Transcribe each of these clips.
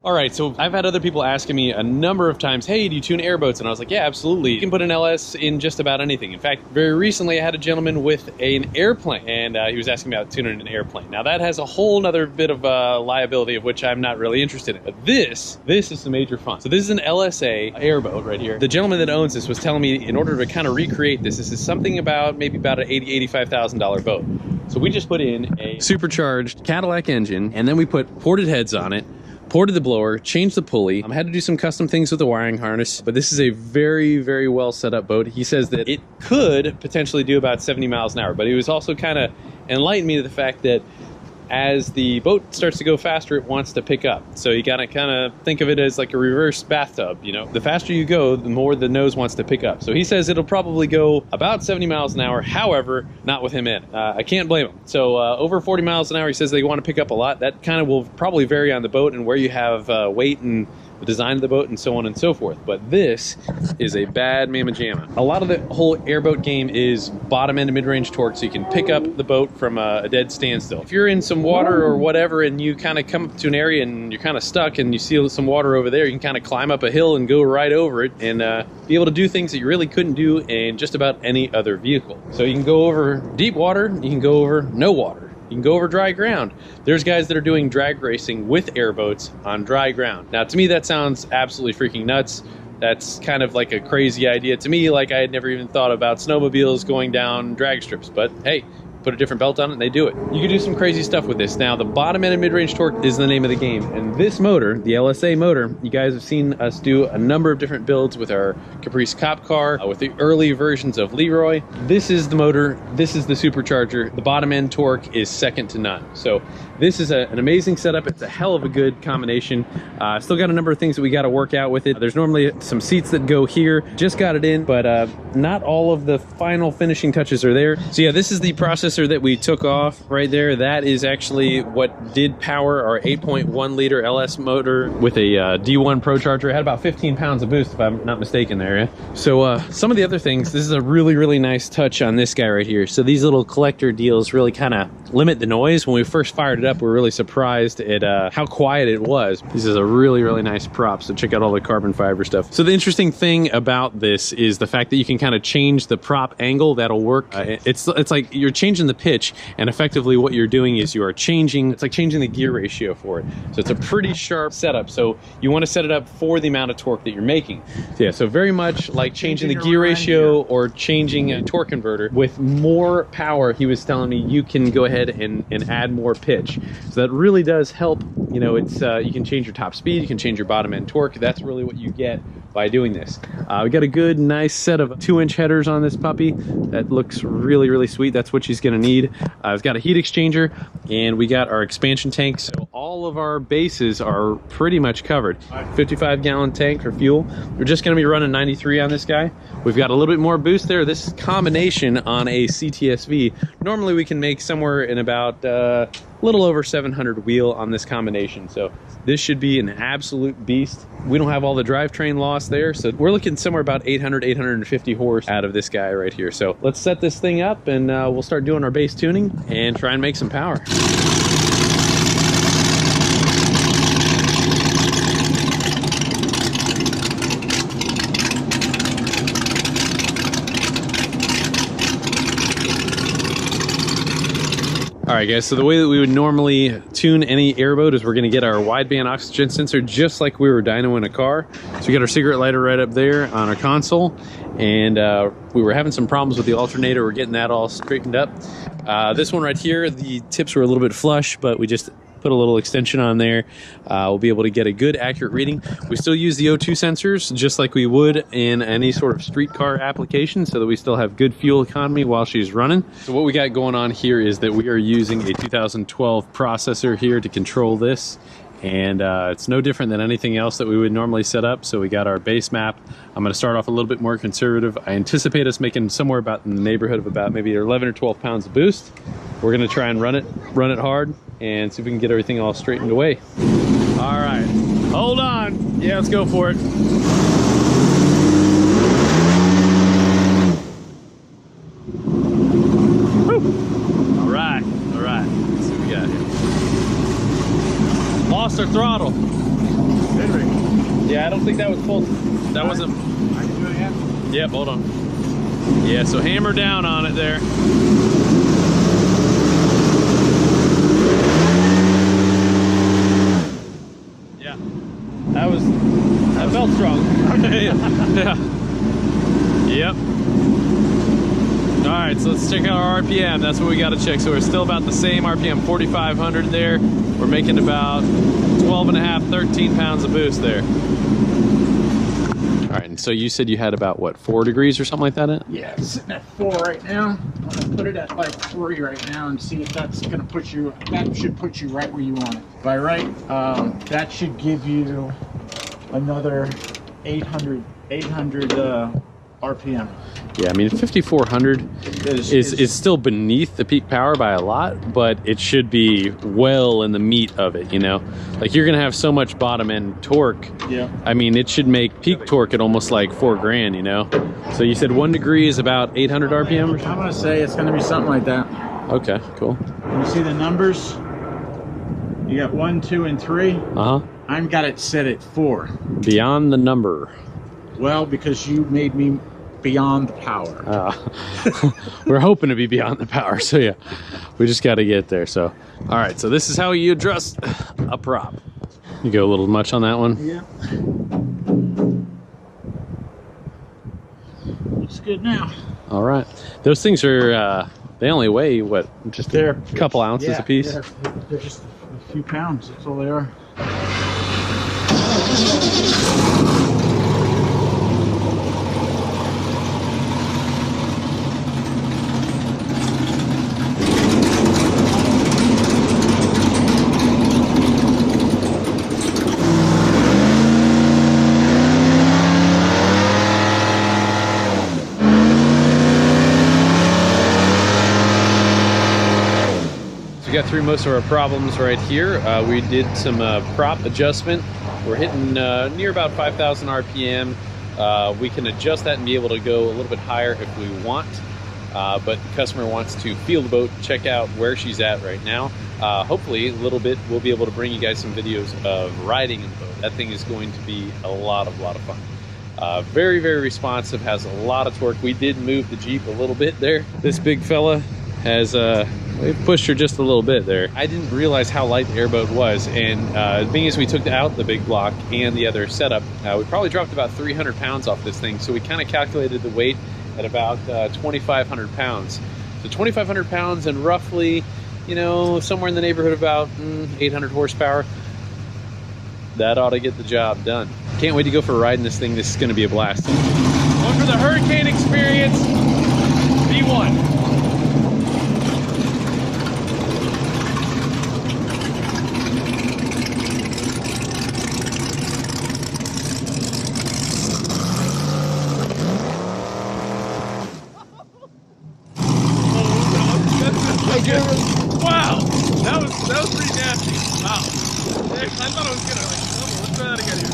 All right, so I've had other people asking me a number of times, hey, do you tune airboats? And I was like, yeah, absolutely. You can put an LS in just about anything. In fact, very recently I had a gentleman with an airplane, and he was asking me about tuning an airplane. Now that has a whole nother bit of liability of which I'm not really interested in. But this is the major fun. So this is an LSA airboat right here. The gentleman that owns this was telling me in order to kind of recreate this is something about maybe about an $80,000, $85,000 boat. So we just put in a supercharged Cadillac engine, and then we put ported heads on it, ported the blower, changed the pulley. I had to do some custom things with the wiring harness, but this is a very, very well set up boat. He says that it could potentially do about 70 miles an hour, but he was also kind of enlightened me to the fact that as the boat starts to go faster, it wants to pick up. So you gotta kind of think of it as like a reverse bathtub, you know? The faster you go, the more the nose wants to pick up. So he says it'll probably go about 70 miles an hour, however, not with him in. I can't blame him. So over 40 miles an hour, he says they want to pick up a lot. That kind of will probably vary on the boat and where you have weight and the design of the boat and so on and so forth. But this is a bad mamma jamma. A lot of the whole airboat game is bottom end and mid-range torque, so you can pick up the boat from a dead standstill. If you're in some water or whatever and you kind of come up to an area and you're kind of stuck and you see some water over there, you can kind of climb up a hill and go right over it and be able to do things that you really couldn't do in just about any other vehicle. So you can go over deep water, you can go over no water. You can go over dry ground. There's guys that are doing drag racing with airboats on dry ground. Now, to me, that sounds absolutely freaking nuts. That's kind of like a crazy idea to me, like I had never even thought about snowmobiles going down drag strips. But hey, put a different belt on it and they do it. You can do some crazy stuff with this. Now, the bottom end and mid-range torque is the name of the game. And this motor, the LSA motor, you guys have seen us do a number of different builds with our Caprice Cop Car, with the early versions of Leroy. This is the motor, this is the supercharger. The bottom end torque is second to none. So this is an amazing setup. It's a hell of a good combination. Still got a number of things that we got to work out with it. There's normally some seats that go here. Just got it in, but not all of the final finishing touches are there. So yeah, this is the processor that we took off right there. That is actually what did power our 8.1 liter LS motor with a D1 Pro charger. It had about 15 pounds of boost if I'm not mistaken there. Yeah? So some of the other things, this is a really, really nice touch on this guy right here. So these little collector deals really kind of limit the noise. When we first fired it up, we were really surprised at how quiet it was. This is a really, really nice prop. So check out all the carbon fiber stuff. So the interesting thing about this is the fact that you can kind of change the prop angle. That'll work. It's like you're changing the pitch, and effectively what you're doing is you are changing, it's like changing the gear ratio for it. So it's a pretty sharp setup. So you want to set it up for the amount of torque that you're making. So yeah, so very much like changing the gear ratio or changing a torque converter. With more power, he was telling me you can go ahead and add more pitch. So that really does help. You know, it's you can change your top speed, you can change your bottom end torque. That's really what you get by doing this. We got a good, nice set of 2-inch headers on this puppy. That looks really, really sweet. That's what she's gonna need. It's got a heat exchanger, and we got our expansion tank. So all of our bases are pretty much covered. 55-gallon tank for fuel. We're just gonna be running 93 on this guy. We've got a little bit more boost there. This combination on a CTSV, normally we can make somewhere in about a little over 700 wheel on this combination. So this should be an absolute beast. We don't have all the drivetrain loss there, so we're looking somewhere about 800, 850 horse out of this guy right here. So let's set this thing up and we'll start doing our base tuning and try and make some power. All right, guys, so the way that we would normally tune any airboat is we're gonna get our wideband oxygen sensor just like we were dynoing a car. So we got our cigarette lighter right up there on our console, and we were having some problems with the alternator. We're getting that all straightened up. This one right here, the tips were a little bit flush, but we just put a little extension on there. We'll be able to get a good accurate reading. We still use the O2 sensors just like we would in any sort of street car application, so that we still have good fuel economy while she's running. So what we got going on here is that we are using a 2012 processor here to control this, and it's no different than anything else that we would normally set up. So we got our base map. I'm going to start off a little bit more conservative. I anticipate us making somewhere about in the neighborhood of about maybe 11 or 12 pounds of boost. We're going to try and run it hard and see if we can get everything all straightened away. All right, hold on. Yeah, let's go for it. Woo. All right. Let's see what we got here. Lost our throttle. Yeah, I don't think that was full. That wasn't. I can do it again. Yep, hold on. Yeah, so hammer down on it there. Yeah, that felt strong. Yeah. Yep. All right, so let's check out our RPM. That's what we got to check. So we're still about the same RPM, 4,500 there. We're making about 12 and a half, 13 pounds of boost there. All right, and so you said you had about, what, 4 degrees or something like that in it? Yeah, it's sitting at 4 right now. I'm gonna put it at like 3 right now and see if that's gonna put you, that should put you right where you want it. By right, that should give you another 800 RPM. Yeah, I mean, 5,400 is still beneath the peak power by a lot, but it should be well in the meat of it, you know? Like, you're gonna have so much bottom end torque. Yeah. I mean, it should make peak torque at almost like 4 grand, you know? So you said 1 degree is about 800 RPM? Or I'm gonna say it's gonna be something like that. Okay, cool. You see the numbers? You got 1, 2, and 3. Uh-huh. I've got it set at 4. Beyond the number. Well, because you made me beyond the power. We're hoping to be beyond the power, so yeah, we just got to get there. So, all right, so this is how you adjust a prop. You go a little much on that one? Yeah. Looks good now. All right. Those things are, they only weigh, what, just a couple ounces a piece? They're just a few pounds, that's all they are. We got through most of our problems right here. We did some prop adjustment. We're hitting near about 5,000 RPM. We can adjust that and be able to go a little bit higher if we want. But the customer wants to feel the boat, check out where she's at right now. Hopefully, a little bit, we'll be able to bring you guys some videos of riding in the boat. That thing is going to be a lot of fun. Very, very responsive, has a lot of torque. We did move the Jeep a little bit there. This big fella has we pushed her just a little bit there. I didn't realize how light the Airboat was, and being as we took out the big block and the other setup, we probably dropped about 300 pounds off this thing. So we kind of calculated the weight at about 2,500 pounds. So 2,500 pounds and roughly, you know, somewhere in the neighborhood of about 800 horsepower. That ought to get the job done. Can't wait to go for a ride in this thing. This is going to be a blast. Going for the Hurricane Experience V1. Wow, that was pretty nasty. Wow, I thought I was gonna let's try that again here.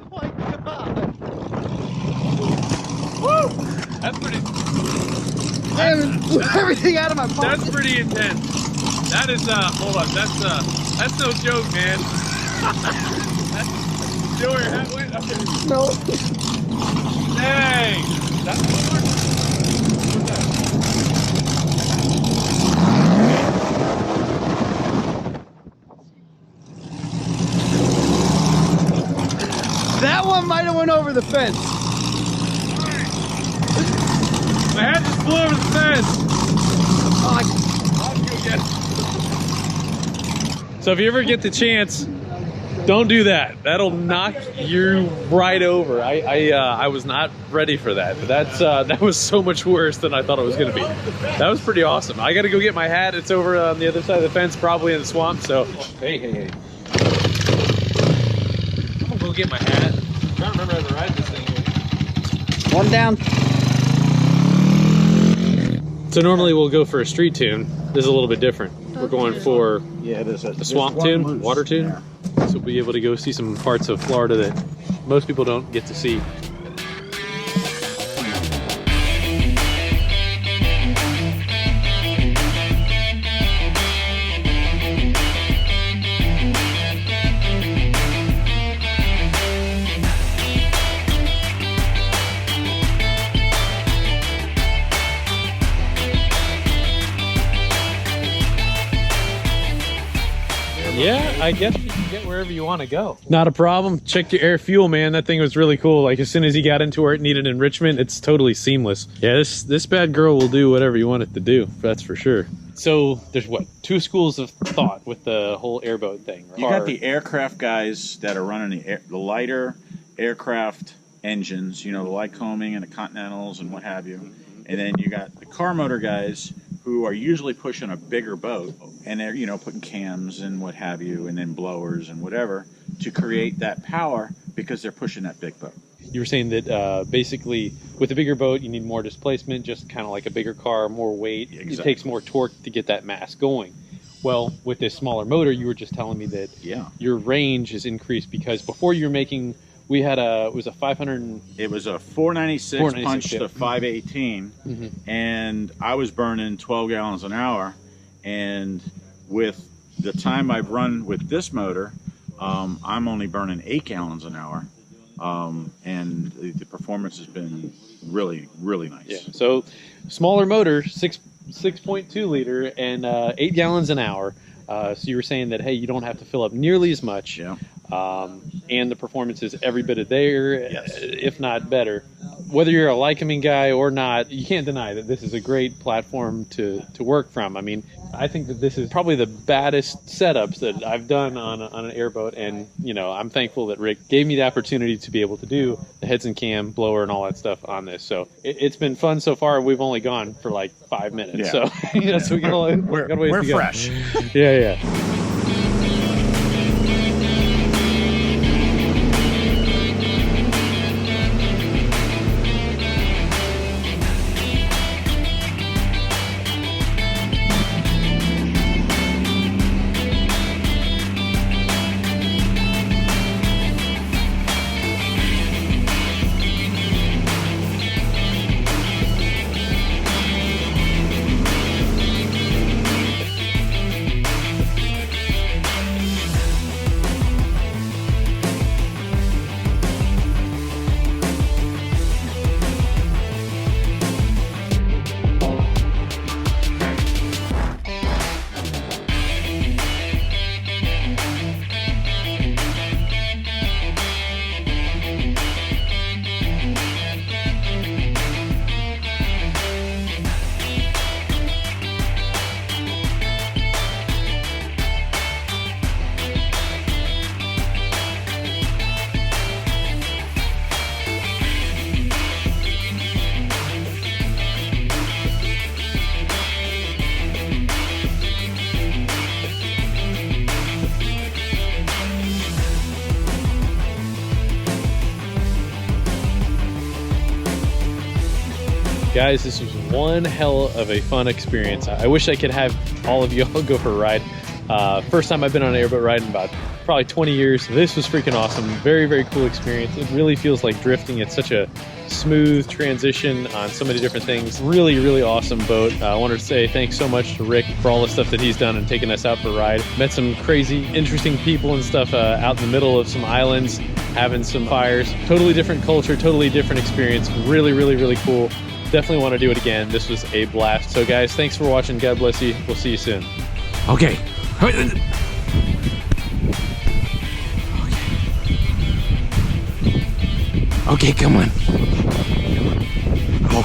Oh my god! Woo! That's pretty. Everything out of my pocket. That's pretty intense. That is hold on, that's no joke, man. You know where your hat went? Okay. No. Dang! That's what That one might have went over the fence. my hat just flew over the fence. Oh, I'll go get it. So if you ever get the chance, don't do that. That'll knock you right over. I was not ready for that, but that was so much worse than I thought it was going to be. That was pretty awesome. I got to go get my hat. It's over on the other side of the fence, probably in the swamp. So hey. I'm gonna go get my hat. I'm trying to remember how to ride this thing. one down. So normally we'll go for a street tune. This is a little bit different. We're going for a swamp tune, water tune. Yeah. So we'll be able to go see some parts of Florida that most people don't get to see. Yeah, I guess you can get wherever you want to go. Not a problem. Checked your air fuel, man. That thing was really cool. Like as soon as you got into where it needed enrichment, it's totally seamless. Yeah, this bad girl will do whatever you want it to do. That's for sure. So there's what, 2 schools of thought with the whole airboat thing. You got the aircraft guys that are running the lighter aircraft engines, you know, the Lycoming and the Continentals and what have you. And then you got the car motor guys who are usually pushing a bigger boat, and they're, you know, putting cams and what have you, and then blowers and whatever to create that power because they're pushing that big boat. You were saying that basically with a bigger boat, you need more displacement, just kind of like a bigger car, more weight. Exactly. It takes more torque to get that mass going. Well, with this smaller motor, you were just telling me that your range is increased because before you were making, we had it was a 500. It was a 496 punch to 518, and I was burning 12 gallons an hour. And with the time I've run with this motor, I'm only burning 8 gallons an hour. And the performance has been really, really nice. Yeah. So smaller motor, 6.2 liter and 8 gallons an hour. So you were saying that, hey, you don't have to fill up nearly as much. Yeah. And the performance is every bit of there, if not better. Whether you're a Lycoming guy or not, you can't deny that this is a great platform to work from. I mean, I think that this is probably the baddest setups that I've done on an airboat, and you know, I'm thankful that Rick gave me the opportunity to be able to do the heads and cam, blower, and all that stuff on this. So it's been fun so far. We've only gone for like 5 minutes, so you know, so we got a ways we're to go. fresh. Yeah. Guys, this was one hell of a fun experience. I wish I could have all of y'all go for a ride. First time I've been on an airboat ride in about probably 20 years. This was freaking awesome. Very, very cool experience. It really feels like drifting. It's such a smooth transition on so many different things. Really, really awesome boat. I wanted to say thanks so much to Rick for all the stuff that he's done and taking us out for a ride. Met some crazy, interesting people and stuff out in the middle of some islands, having some fires. Totally different culture, totally different experience. Really, really, really cool. Definitely want to do it again. This was a blast. So guys, thanks for watching. God bless you. We'll see you soon. Okay. Okay, come on. Oh.